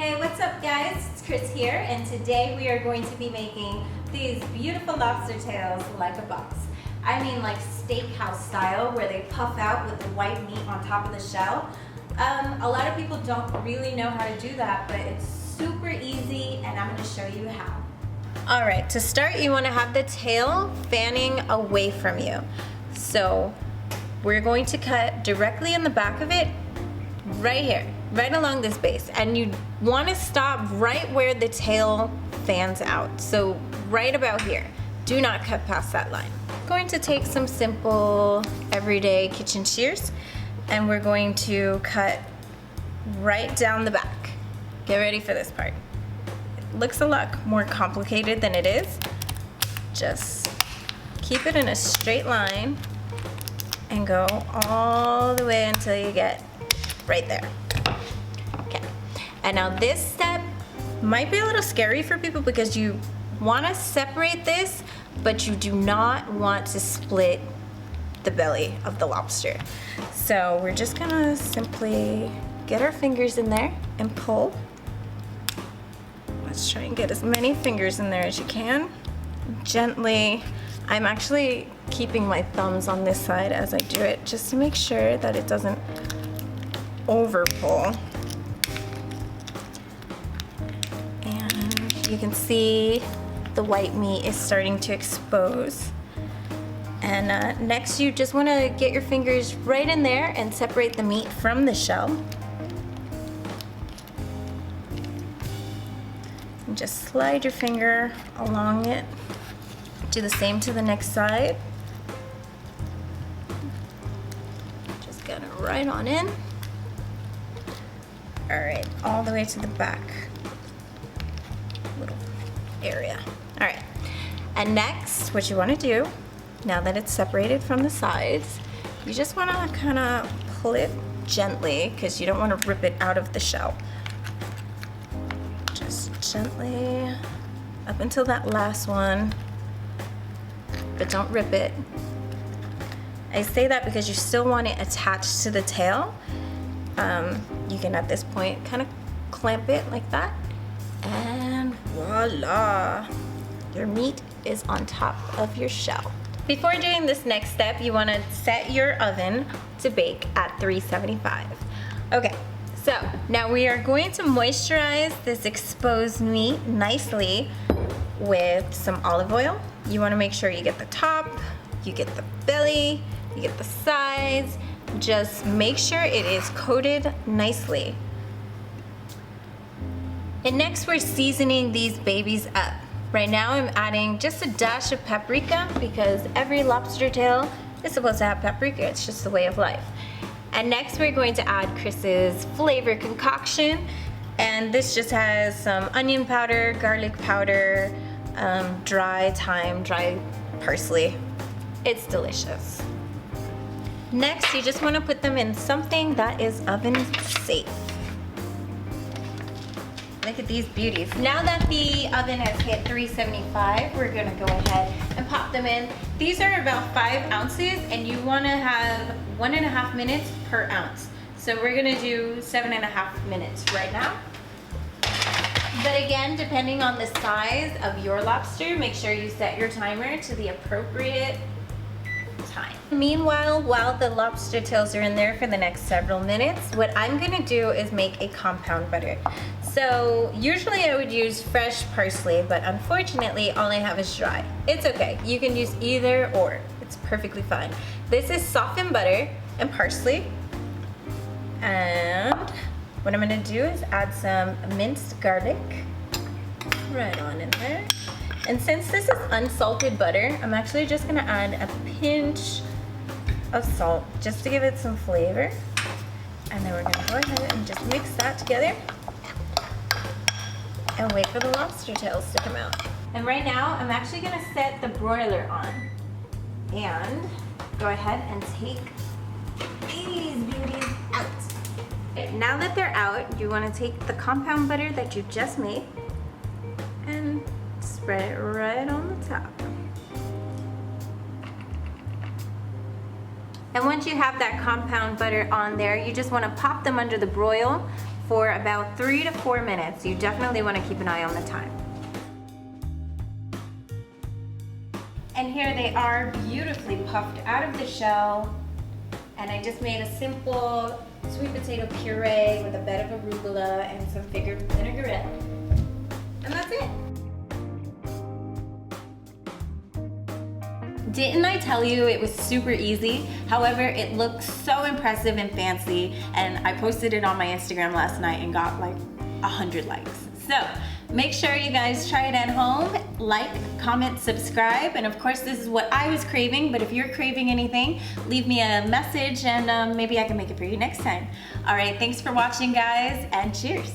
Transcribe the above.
Hey, what's up guys? It's Chris here, and today we are going to be making these beautiful lobster tails like a box. I mean like steakhouse style, where they puff out with the white meat on top of the shell. A lot of people don't really know how to do that, but it's super easy and I'm going to show you how. Alright, to start you want to have the tail fanning away from you. So we're going to cut directly in the back of it, right here, right along this base, and you want to stop right where the tail fans out, so right about here. Do not cut past that line. I'm going to take some simple everyday kitchen shears and we're going to cut right down the back. Get ready for this part. It looks a lot more complicated than it is. Just keep it in a straight line and go all the way until you get right there. Okay, and now this step might be a little scary for people because you want to separate this, but you do not want to split the belly of the lobster. So we're just gonna simply get our fingers in there and pull. Let's try and get as many fingers in there as you can. Gently, I'm actually keeping my thumbs on this side as I do it, just to make sure that it doesn't over pull. And you can see the white meat is starting to expose. And next you just want to get your fingers right in there and separate the meat from the shell. And just slide your finger along it. Do the same to the next side. Just get it right on in. Alright, all the way to the back little area. Alright, and next what you want to do, now that it's separated from the sides, you just want to kind of pull it gently because you don't want to rip it out of the shell. Just gently up until that last one, but don't rip it. I say that because you still want it attached to the tail. You can at this point kind of clamp it like that, and voila, your meat is on top of your shell. Before doing this next step, you want to set your oven to bake at 375. Okay, so now we are going to moisturize this exposed meat nicely with some olive oil. You want to make sure you get the top, you get the belly, you get the sides. Just make sure it is coated nicely. And next we're seasoning these babies up. Right now I'm adding just a dash of paprika because every lobster tail is supposed to have paprika. It's just the way of life. And next we're going to add Chris's flavor concoction. And this just has some onion powder, garlic powder, dry thyme, dry parsley. It's delicious. Next, you just want to put them in something that is oven safe. Look at these beauties. Now that the oven has hit 375, we're going to go ahead and pop them in. These are about 5 ounces and you want to have 1.5 minutes per ounce. So we're going to do 7.5 minutes right now. But again, depending on the size of your lobster, make sure you set your timer to the appropriate time. Meanwhile, while the lobster tails are in there for the next several minutes, what I'm gonna do is make a compound butter. So usually I would use fresh parsley, but unfortunately all I have is dry. It's okay, you can use either or, it's perfectly fine. This is softened butter and parsley, and what I'm gonna do is add some minced garlic right on in there. And since this is unsalted butter, I'm actually just gonna add a pinch of salt just to give it some flavor. And then we're gonna go ahead and just mix that together and wait for the lobster tails to come out. And right now, I'm actually gonna set the broiler on and go ahead and take these beauties out. Okay, now that they're out, you wanna take the compound butter that you just made and spread it right on the top. And once you have that compound butter on there, you just want to pop them under the broil for about 3 to 4 minutes. You definitely want to keep an eye on the time. And here they are, beautifully puffed out of the shell. And I just made a simple sweet potato puree with a bed of arugula and some vinaigrette. And that's it. Didn't I tell you it was super easy? However, it looks so impressive and fancy, and I posted it on my Instagram last night and got like 100 likes. So make sure you guys try it at home. Like, comment, subscribe, and of course this is what I was craving, but if you're craving anything, leave me a message and maybe I can make it for you next time. All right, thanks for watching guys, and cheers.